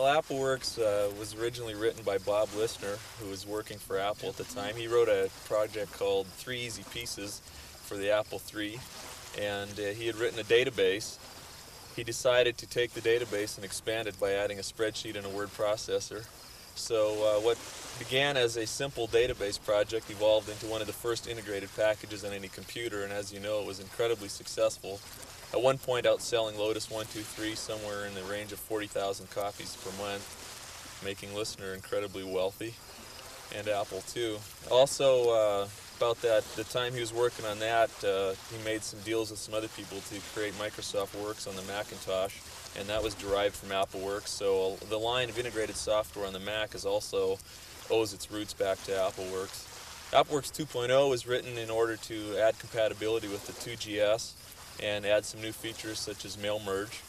AppleWorks was originally written by Bob Listener, who was working for Apple at the time. He wrote a project called 3 Easy Pieces for the Apple III, and he had written a database. He decided to take the database and expand it by adding a spreadsheet and a word processor. So what began as a simple database project evolved into one of the first integrated packages on any computer, and as you know, it was incredibly successful. At one point, outselling Lotus 123 somewhere in the range of 40,000 copies per month, making Listener incredibly wealthy, and Apple too. Also, about the time he was working on that, he made some deals with some other people to create Microsoft Works on the Macintosh, and that was derived from AppleWorks. So the line of integrated software on the Mac owes its roots back to AppleWorks. AppleWorks 2.0 was written in order to add compatibility with the 2GS and add some new features such as mail merge.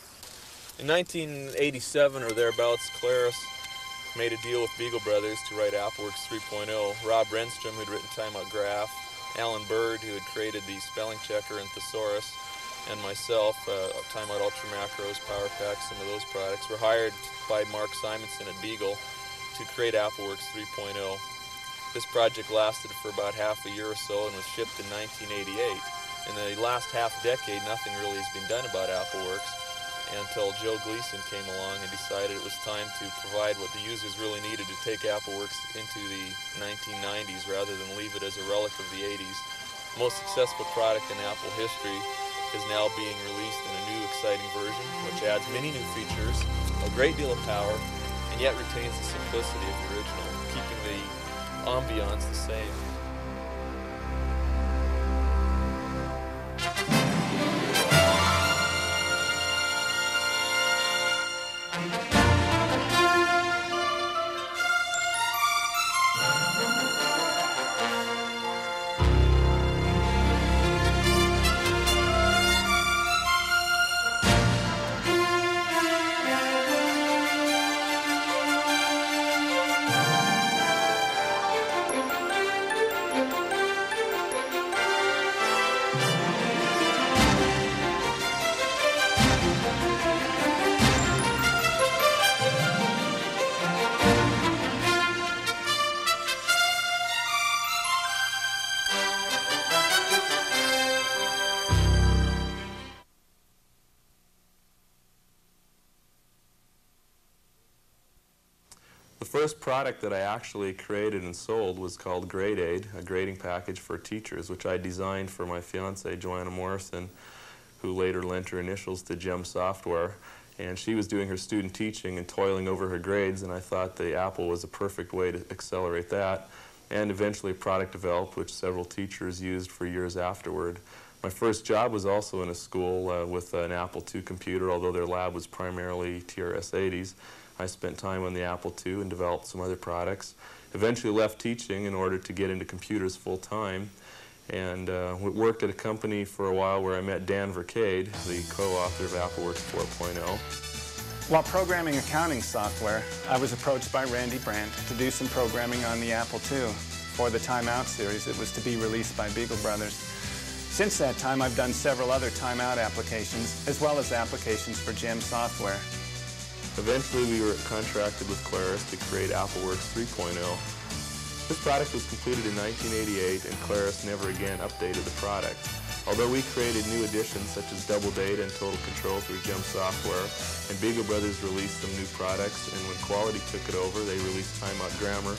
In 1987 or thereabouts, Claris made a deal with Beagle Brothers to write AppleWorks 3.0. Rob Renstrom, who had written Timeout Graph, Alan Bird, who had created the spelling checker and Thesaurus, and myself, Timeout Ultra Macros, PowerPack, some of those products, were hired by Mark Simonson at Beagle to create AppleWorks 3.0. This project lasted for about half a year or so and was shipped in 1988. In the last half-decade, nothing really has been done about AppleWorks until Joe Gleason came along and decided it was time to provide what the users really needed to take AppleWorks into the 1990s rather than leave it as a relic of the 80s. The most successful product in Apple history is now being released in a new, exciting version, which adds many new features, a great deal of power, and yet retains the simplicity of the original, keeping the ambiance the same. The first product that I actually created and sold was called Grade Aid, a grading package for teachers, which I designed for my fiancée, Joanna Morrison, who later lent her initials to Gem Software. And she was doing her student teaching and toiling over her grades, and I thought the Apple was a perfect way to accelerate that. And eventually a product developed, which several teachers used for years afterward. My first job was also in a school with an Apple II computer, although their lab was primarily TRS-80s. I spent time on the Apple II and developed some other products. Eventually left teaching in order to get into computers full-time, and worked at a company for a while where I met Dan Vercade, the co-author of AppleWorks 4.0. While programming accounting software, I was approached by Randy Brandt to do some programming on the Apple II. For the Timeout series, it was to be released by Beagle Brothers. Since that time, I've done several other Timeout applications, as well as applications for Gem Software. Eventually, we were contracted with Claris to create AppleWorks 3.0. This product was completed in 1988, and Claris never again updated the product. Although we created new additions such as Double Data and Total Control through Gem Software, and Beagle Brothers released some new products, and when Quality took it over, they released Timeout Grammar.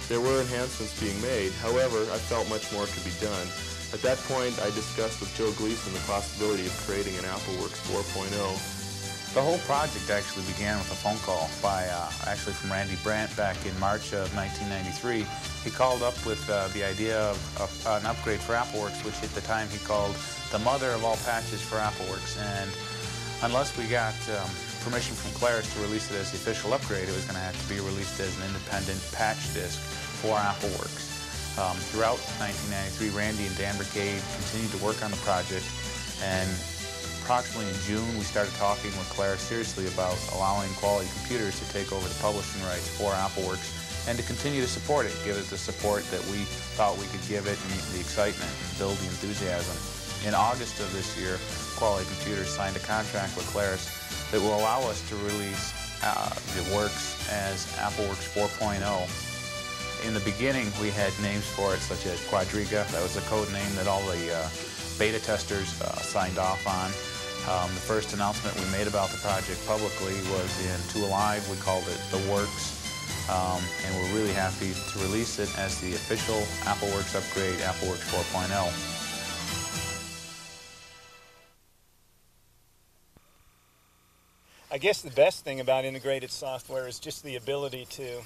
There were enhancements being made. However, I felt much more could be done. At that point, I discussed with Joe Gleason the possibility of creating an AppleWorks 4.0. The whole project actually began with a phone call actually from Randy Brandt back in March of 1993. He called up with the idea of an upgrade for AppleWorks, which at the time he called the mother of all patches for AppleWorks. And unless we got permission from Claris to release it as the official upgrade, it was going to have to be released as an independent patch disk for AppleWorks. Throughout 1993, Randy and Dan Vercade continued to work on the project, and approximately in June, we started talking with Claris seriously about allowing Quality Computers to take over the publishing rights for AppleWorks and to continue to support it, give it the support that we thought we could give it, and the excitement, build the enthusiasm. In August of this year, Quality Computers signed a contract with Claris that will allow us to release the works as AppleWorks 4.0. In the beginning, we had names for it such as Quadriga. That was a code name that all the beta testers signed off on. The first announcement we made about the project publicly was in 2 Alive. We called it The Works. And we're really happy to release it as the official AppleWorks upgrade, AppleWorks 4.0. I guess the best thing about integrated software is just the ability to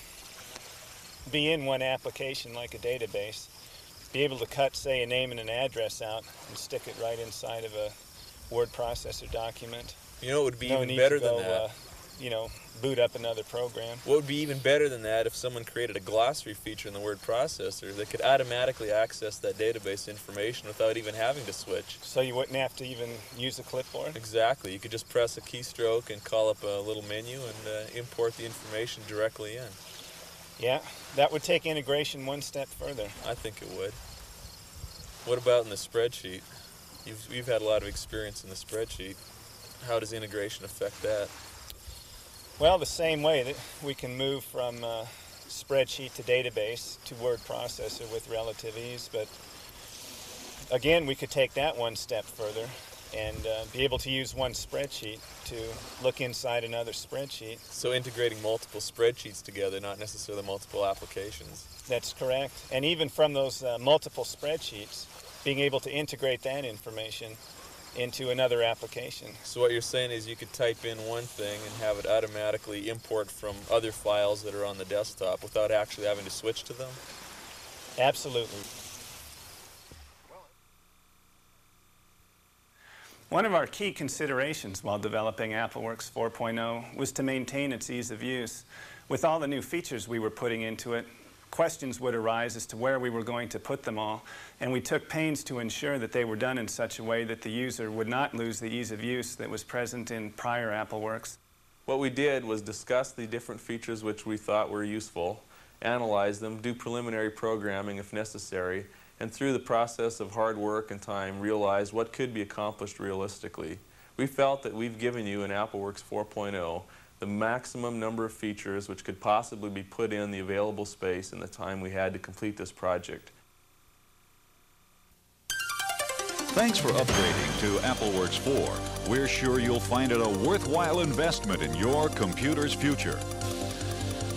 be in one application like a database, be able to cut, say, a name and an address out and stick it right inside of a word processor document. You know, it would be No even need better to than go, that. Boot up another program. What would be even better than that if someone created a glossary feature in the word processor that could automatically access that database information without even having to switch? So you wouldn't have to even use a clipboard? Exactly. You could just press a keystroke and call up a little menu and import the information directly in. Yeah, that would take integration one step further. I think it would. What about in the spreadsheet? You've had a lot of experience in the spreadsheet. How does integration affect that? Well, the same way that we can move from spreadsheet to database to word processor with relative ease, but again, we could take that one step further and be able to use one spreadsheet to look inside another spreadsheet. So integrating multiple spreadsheets together, not necessarily multiple applications. That's correct. And even from those multiple spreadsheets, being able to integrate that information into another application. So what you're saying is you could type in one thing and have it automatically import from other files that are on the desktop without actually having to switch to them? Absolutely. One of our key considerations while developing AppleWorks 4.0 was to maintain its ease of use. With all the new features we were putting into it, questions would arise as to where we were going to put them all, and we took pains to ensure that they were done in such a way that the user would not lose the ease of use that was present in prior AppleWorks. What we did was discuss the different features which we thought were useful, analyze them, do preliminary programming if necessary, and through the process of hard work and time realize what could be accomplished realistically. We felt that we've given you in AppleWorks 4.0 the maximum number of features which could possibly be put in the available space in the time we had to complete this project. Thanks for upgrading to AppleWorks 4. We're sure you'll find it a worthwhile investment in your computer's future.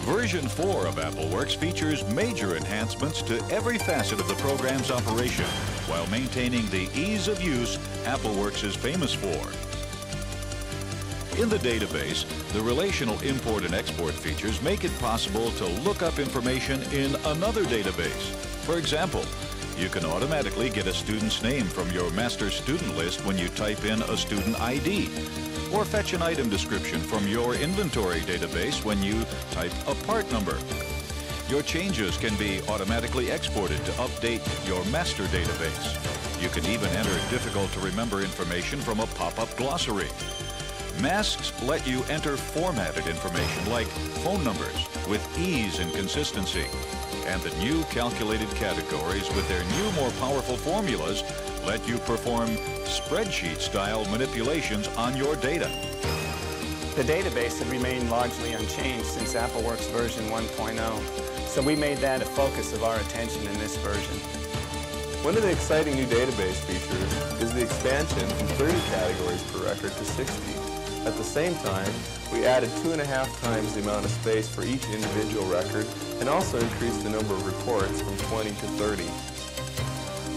Version 4 of AppleWorks features major enhancements to every facet of the program's operation while maintaining the ease of use AppleWorks is famous for. In the database, the relational import and export features make it possible to look up information in another database. For example, you can automatically get a student's name from your master student list when you type in a student ID, or fetch an item description from your inventory database when you type a part number. Your changes can be automatically exported to update your master database. You can even enter difficult to remember information from a pop-up glossary. Masks let you enter formatted information like phone numbers with ease and consistency. And the new calculated categories with their new, more powerful formulas let you perform spreadsheet-style manipulations on your data. The database had remained largely unchanged since AppleWorks version 1.0, so we made that a focus of our attention in this version. One of the exciting new database features is the expansion from 30 categories per record to 60. At the same time, we added 2.5 times the amount of space for each individual record and also increased the number of reports from 20 to 30.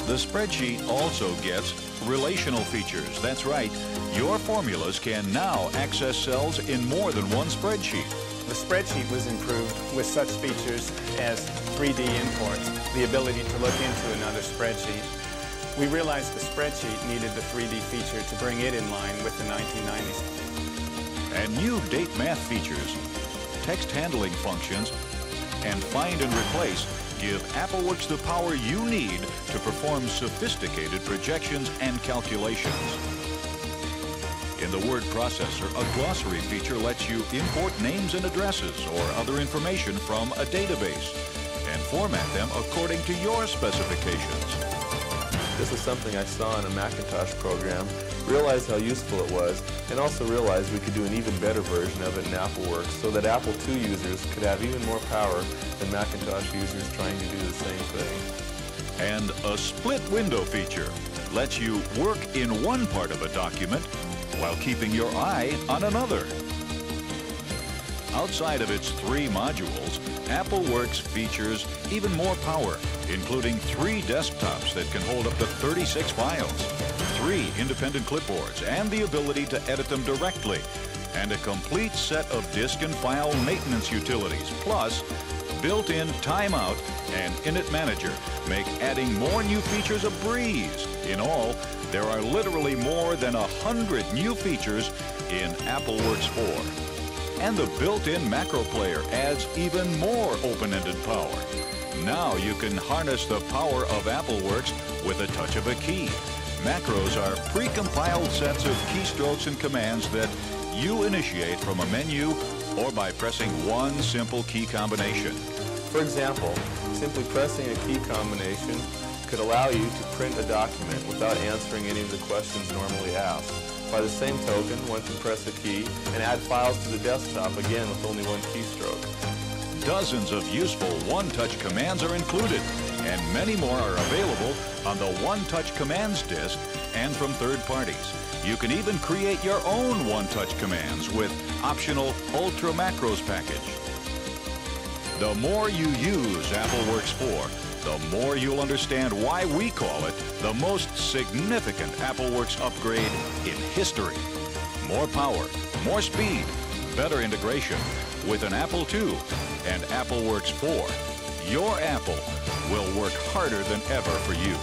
The spreadsheet also gets relational features. That's right, your formulas can now access cells in more than one spreadsheet. The spreadsheet was improved with such features as 3D import, the ability to look into another spreadsheet. We realized the spreadsheet needed the 3D feature to bring it in line with the 1990s. And new date math features, text handling functions, and find and replace give AppleWorks the power you need to perform sophisticated projections and calculations. In the word processor, a glossary feature lets you import names and addresses or other information from a database and format them according to your specifications. This is something I saw in a Macintosh program, realized how useful it was, and also realized we could do an even better version of it in AppleWorks so that Apple II users could have even more power than Macintosh users trying to do the same thing. And a split window feature lets you work in one part of a document while keeping your eye on another. Outside of its 3 modules, AppleWorks features even more power, including 3 desktops that can hold up to 36 files, 3 independent clipboards, and the ability to edit them directly, and a complete set of disk and file maintenance utilities, plus built-in timeout and init manager make adding more new features a breeze. In all, there are literally more than 100 new features in AppleWorks 4. And the built-in macro player adds even more open-ended power. Now you can harness the power of AppleWorks with a touch of a key. Macros are pre-compiled sets of keystrokes and commands that you initiate from a menu or by pressing one simple key combination. For example, simply pressing a key combination could allow you to print a document without answering any of the questions normally asked. By the same token, one can press a key and add files to the desktop, again with only one keystroke. Dozens of useful one-touch commands are included, and many more are available on the One-Touch Commands disk and from third parties. You can even create your own one-touch commands with optional Ultra Macros package. The more you use AppleWorks 4, the more you'll understand why we call it the most significant AppleWorks upgrade in history. More power, more speed, better integration. With an Apple II and AppleWorks 4, your Apple will work harder than ever for you.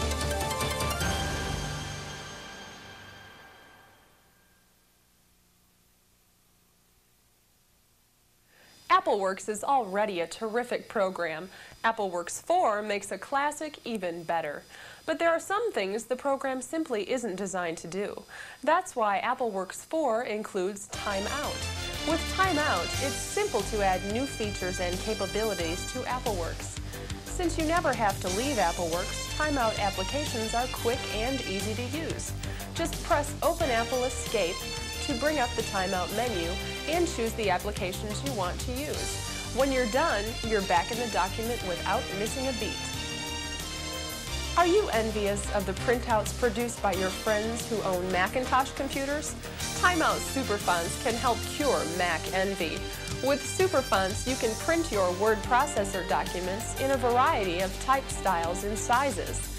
AppleWorks is already a terrific program. AppleWorks 4 makes a classic even better. But there are some things the program simply isn't designed to do. That's why AppleWorks 4 includes Timeout. With Timeout, it's simple to add new features and capabilities to AppleWorks. Since you never have to leave AppleWorks, Timeout applications are quick and easy to use. Just press Open Apple Escape to bring up the Timeout menu and choose the applications you want to use. When you're done, you're back in the document without missing a beat. Are you envious of the printouts produced by your friends who own Macintosh computers? Timeout Superfonts can help cure Mac envy. With Superfonts, you can print your word processor documents in a variety of type styles and sizes.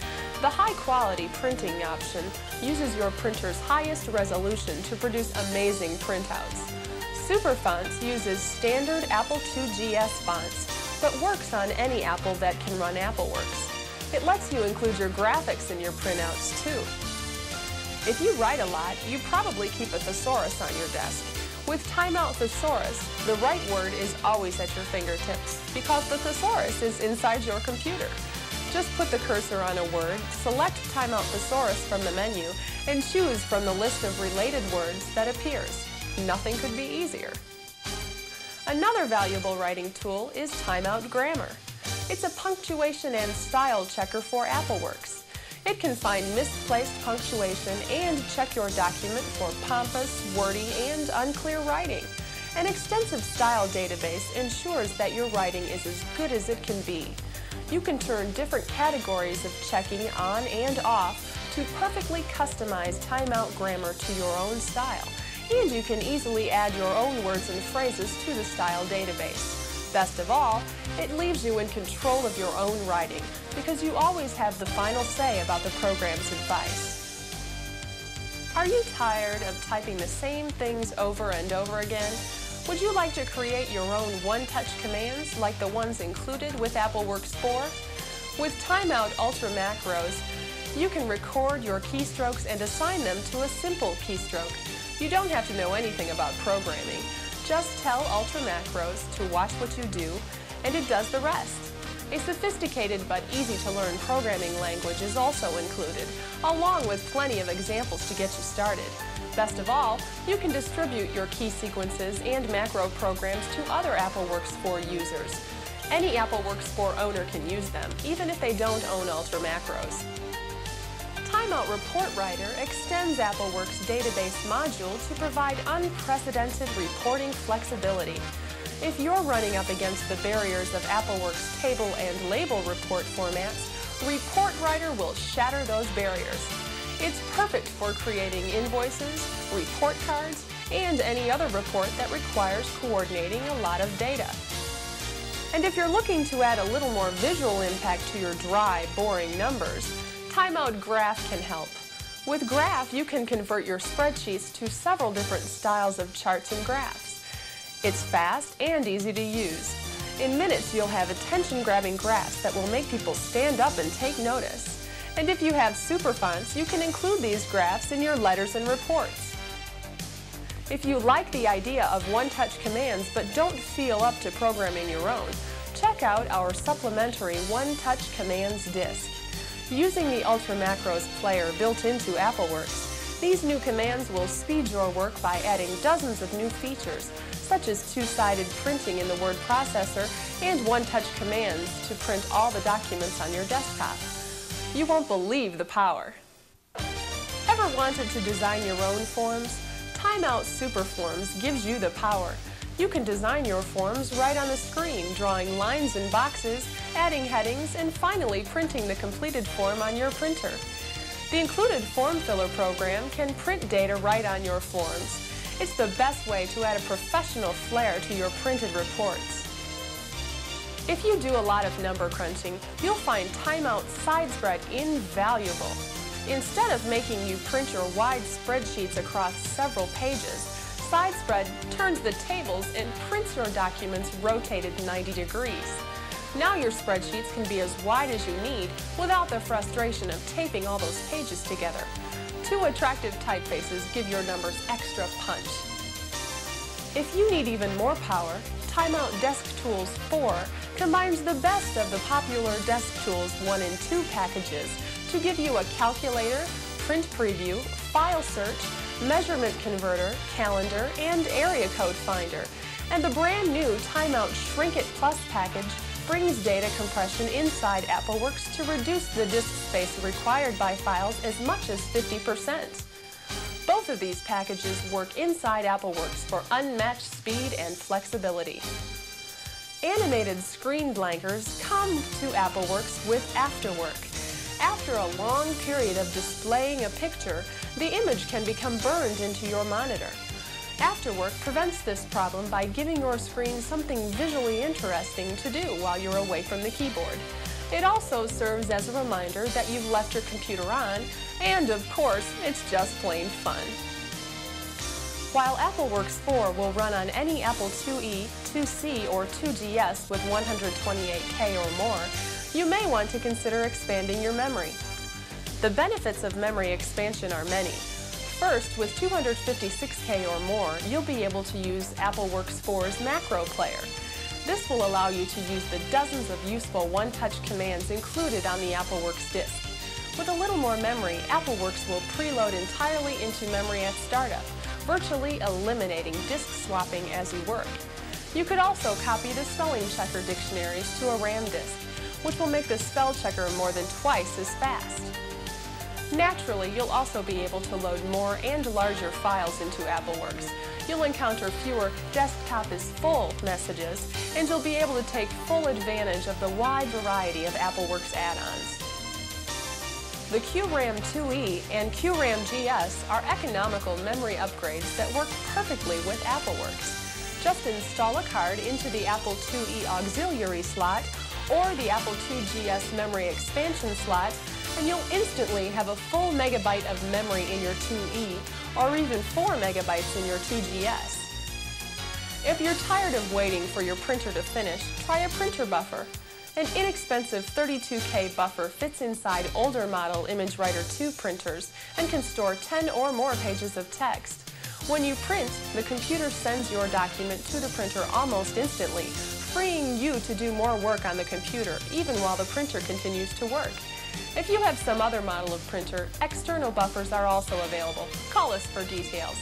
The high-quality printing option uses your printer's highest resolution to produce amazing printouts. Superfonts uses standard Apple IIgs fonts, but works on any Apple that can run AppleWorks. It lets you include your graphics in your printouts, too. If you write a lot, you probably keep a thesaurus on your desk. With Timeout Thesaurus, the right word is always at your fingertips because the thesaurus is inside your computer. Just put the cursor on a word, select Timeout Thesaurus from the menu, and choose from the list of related words that appears. Nothing could be easier. Another valuable writing tool is Timeout Grammar. It's a punctuation and style checker for AppleWorks. It can find misplaced punctuation and check your document for pompous, wordy, and unclear writing. An extensive style database ensures that your writing is as good as it can be. You can turn different categories of checking on and off to perfectly customize Timeout Grammar to your own style. And you can easily add your own words and phrases to the style database. Best of all, it leaves you in control of your own writing because you always have the final say about the program's advice. Are you tired of typing the same things over and over again? Would you like to create your own one-touch commands like the ones included with AppleWorks 4? With Timeout Ultra Macros, you can record your keystrokes and assign them to a simple keystroke. You don't have to know anything about programming. Just tell Ultra Macros to watch what you do, and it does the rest. A sophisticated but easy-to-learn programming language is also included, along with plenty of examples to get you started. Best of all, you can distribute your key sequences and macro programs to other AppleWorks 4 users. Any AppleWorks 4 owner can use them, even if they don't own Ultra Macros. Timeout Report Writer extends AppleWorks database module to provide unprecedented reporting flexibility. If you're running up against the barriers of AppleWorks table and label report formats, Report Writer will shatter those barriers. It's perfect for creating invoices, report cards, and any other report that requires coordinating a lot of data. And if you're looking to add a little more visual impact to your dry, boring numbers, Timeout Graph can help. With Graph, you can convert your spreadsheets to several different styles of charts and graphs. It's fast and easy to use. In minutes, you'll have attention-grabbing graphs that will make people stand up and take notice. And if you have super fonts, you can include these graphs in your letters and reports. If you like the idea of one-touch commands but don't feel up to programming your own, check out our supplementary One-Touch Commands disk. Using the Ultra Macros player built into AppleWorks, these new commands will speed your work by adding dozens of new features, such as two-sided printing in the word processor and one-touch commands to print all the documents on your desktop. You won't believe the power. Ever wanted to design your own forms? Timeout Superforms gives you the power. You can design your forms right on the screen, drawing lines and boxes, adding headings, and finally printing the completed form on your printer. The included Form Filler program can print data right on your forms. It's the best way to add a professional flair to your printed reports. If you do a lot of number crunching, you'll find Timeout SideSpread invaluable. Instead of making you print your wide spreadsheets across several pages, SideSpread turns the tables and prints your documents rotated 90 degrees. Now your spreadsheets can be as wide as you need without the frustration of taping all those pages together. Two attractive typefaces give your numbers extra punch. If you need even more power, Timeout Desk Tools 4 combines the best of the popular Desk Tools 1 and 2 packages to give you a calculator, print preview, file search, measurement converter, calendar, and area code finder. And the brand new Timeout Shrink It Plus package brings data compression inside AppleWorks to reduce the disk space required by files as much as 50%. Both of these packages work inside AppleWorks for unmatched speed and flexibility. Animated screen blankers come to AppleWorks with Afterwork. After a long period of displaying a picture, the image can become burned into your monitor. Afterwork prevents this problem by giving your screen something visually interesting to do while you're away from the keyboard. It also serves as a reminder that you've left your computer on, and of course, it's just plain fun. While AppleWorks 4 will run on any Apple IIe, 2C, or 2GS with 128K or more, you may want to consider expanding your memory. The benefits of memory expansion are many. First, with 256K or more, you'll be able to use AppleWorks 4's macro player. This will allow you to use the dozens of useful one-touch commands included on the AppleWorks disk. With a little more memory, AppleWorks will preload entirely into memory at startup, virtually eliminating disk swapping as you work. You could also copy the spelling checker dictionaries to a RAM disk, which will make the spell checker more than twice as fast. Naturally, you'll also be able to load more and larger files into AppleWorks. You'll encounter fewer desktop is full messages, and you'll be able to take full advantage of the wide variety of AppleWorks add-ons. The QRAM 2E and QRAM GS are economical memory upgrades that work perfectly with AppleWorks. Just install a card into the Apple IIe auxiliary slot or the Apple IIGS memory expansion slot, and you'll instantly have a full megabyte of memory in your 2E, or even 4 megabytes in your 2GS. If you're tired of waiting for your printer to finish, try a printer buffer. An inexpensive 32K buffer fits inside older model ImageWriter 2 printers and can store 10 or more pages of text. When you print, the computer sends your document to the printer almost instantly, freeing you to do more work on the computer, even while the printer continues to work. If you have some other model of printer, external buffers are also available. Call us for details.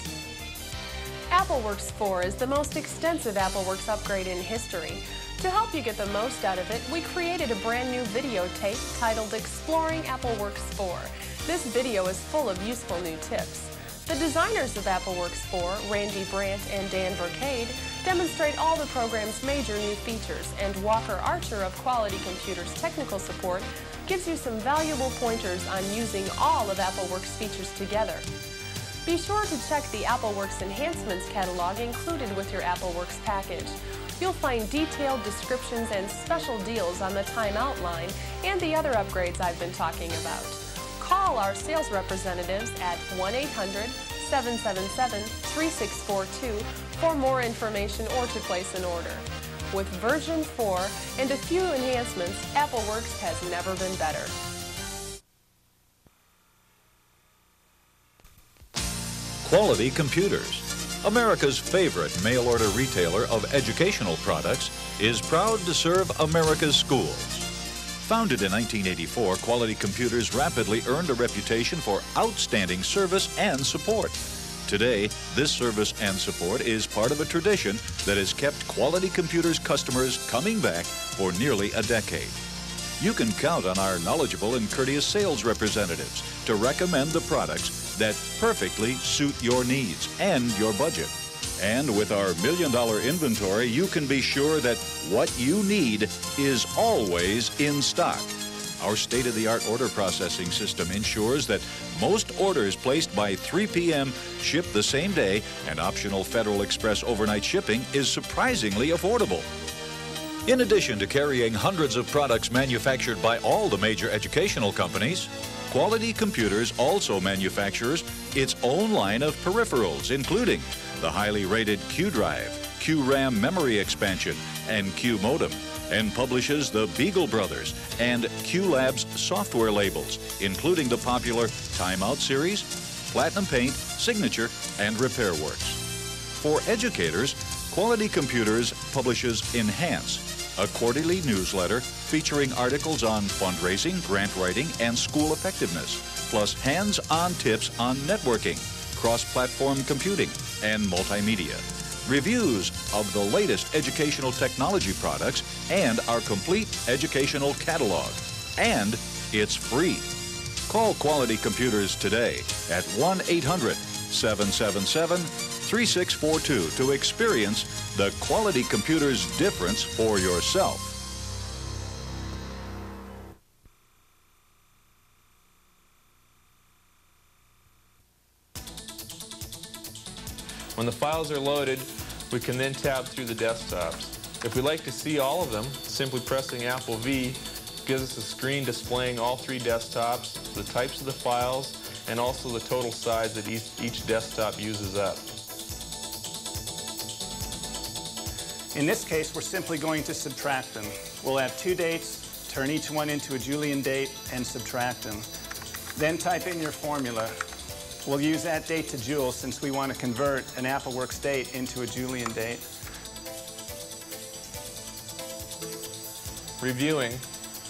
AppleWorks 4 is the most extensive AppleWorks upgrade in history. To help you get the most out of it, we created a brand new videotape titled Exploring AppleWorks 4. This video is full of useful new tips. The designers of AppleWorks 4, Randy Brandt and Dan Vercade, demonstrate all the program's major new features, and Walker Archer of Quality Computers Technical Support gives you some valuable pointers on using all of AppleWorks features together. Be sure to check the AppleWorks Enhancements catalog included with your AppleWorks package. You'll find detailed descriptions and special deals on the timeout line and the other upgrades I've been talking about. Call our sales representatives at 1-800-777-3642 for more information or to place an order. With version 4 and a few enhancements, AppleWorks has never been better. Quality Computers, America's favorite mail-order retailer of educational products, is proud to serve America's schools. Founded in 1984, Quality Computers rapidly earned a reputation for outstanding service and support. Today, this service and support is part of a tradition that has kept Quality Computers customers coming back for nearly a decade. You can count on our knowledgeable and courteous sales representatives to recommend the products that perfectly suit your needs and your budget. And with our $1 million inventory, you can be sure that what you need is always in stock. Our state-of-the-art order processing system ensures that most orders placed by 3 p.m. ship the same day, and optional Federal Express overnight shipping is surprisingly affordable. In addition to carrying hundreds of products manufactured by all the major educational companies, Quality Computers also manufactures its own line of peripherals, including the highly rated Q Drive, Q RAM memory expansion, and Q modem, and publishes the Beagle Brothers and Q Labs software labels, including the popular Timeout series, Platinum Paint, Signature, and RepairWorks. For educators, Quality Computers publishes Enhance, a quarterly newsletter featuring articles on fundraising, grant writing, and school effectiveness, plus hands-on tips on networking, cross-platform computing, and multimedia, reviews of the latest educational technology products, and our complete educational catalog. And it's free. Call Quality Computers today at 1-800-777-3642 to experience the Quality Computers difference for yourself. When the files are loaded, we can then tab through the desktops. If we'd like to see all of them, simply pressing Apple V gives us a screen displaying all 3 desktops, the types of the files, and also the total size that each desktop uses up. In this case, we're simply going to subtract them. We'll have 2 dates, turn each one into a Julian date, and subtract them. Then type in your formula. We'll use that date to joule since we want to convert an AppleWorks date into a Julian date. Reviewing,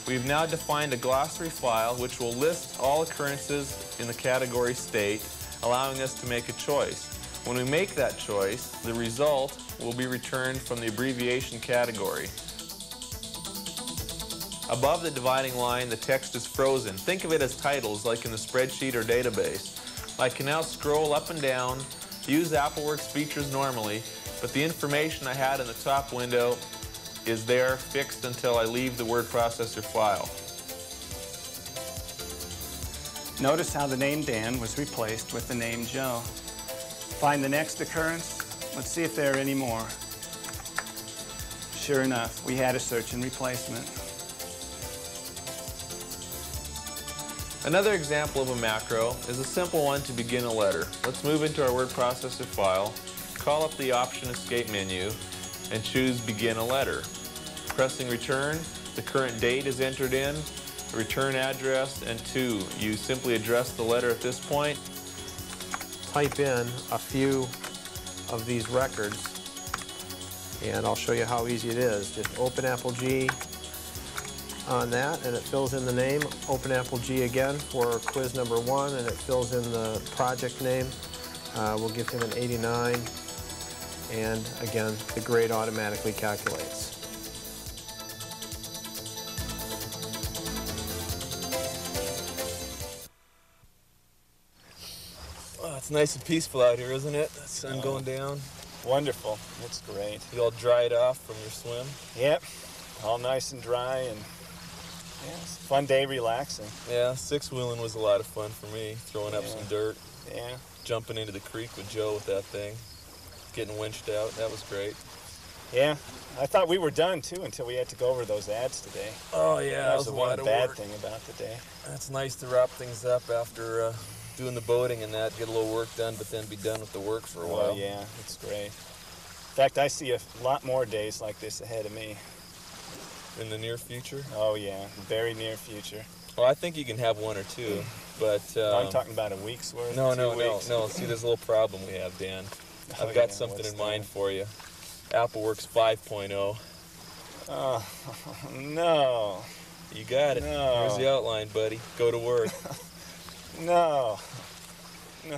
we've now defined a glossary file which will list all occurrences in the category state, allowing us to make a choice. When we make that choice, the result will be returned from the abbreviation category. Above the dividing line, the text is frozen. Think of it as titles like in the spreadsheet or database. I can now scroll up and down, use AppleWorks features normally, but the information I had in the top window is there fixed until I leave the word processor file. Notice how the name Dan was replaced with the name Joe. Find the next occurrence. Let's see if there are any more. Sure enough, we had a search and replacement. Another example of a macro is a simple one to begin a letter. Let's move into our word processor file, call up the option escape menu, and choose begin a letter. Pressing return, the current date is entered in, the return address, and you simply address the letter at this point. Type in a few of these records, and I'll show you how easy it is. Just open Apple G on that, and it fills in the name. Open Apple G again for quiz number 1, and it fills in the project name. We'll give him an 89, and again, the grade automatically calculates. It's nice and peaceful out here, isn't it? The sun going down. Wonderful. It's great. You all dried off from your swim? Yep. All nice and dry, and yeah, it's a fun day relaxing. Yeah, six-wheeling was a lot of fun for me, throwing up some dirt. Yeah. Jumping into the creek with Joe with that thing, getting winched out. That was great. Yeah. I thought we were done, too, until we had to go over those ads today. Oh, yeah, that was the one bad work. thing about the day. It's nice to wrap things up after doing the boating and that, get a little work done, but then be done with the work for a while. Oh, yeah, it's great. In fact, I see a lot more days like this ahead of me. In the near future? Oh, yeah, very near future. Well, I think you can have one or two, but... I'm talking about a week's worth, No. See, there's a little problem we have, Dan. I've got something in mind for you. AppleWorks 5.0. Oh, no. You got it. No. Here's the outline, buddy. Go to work. No. No.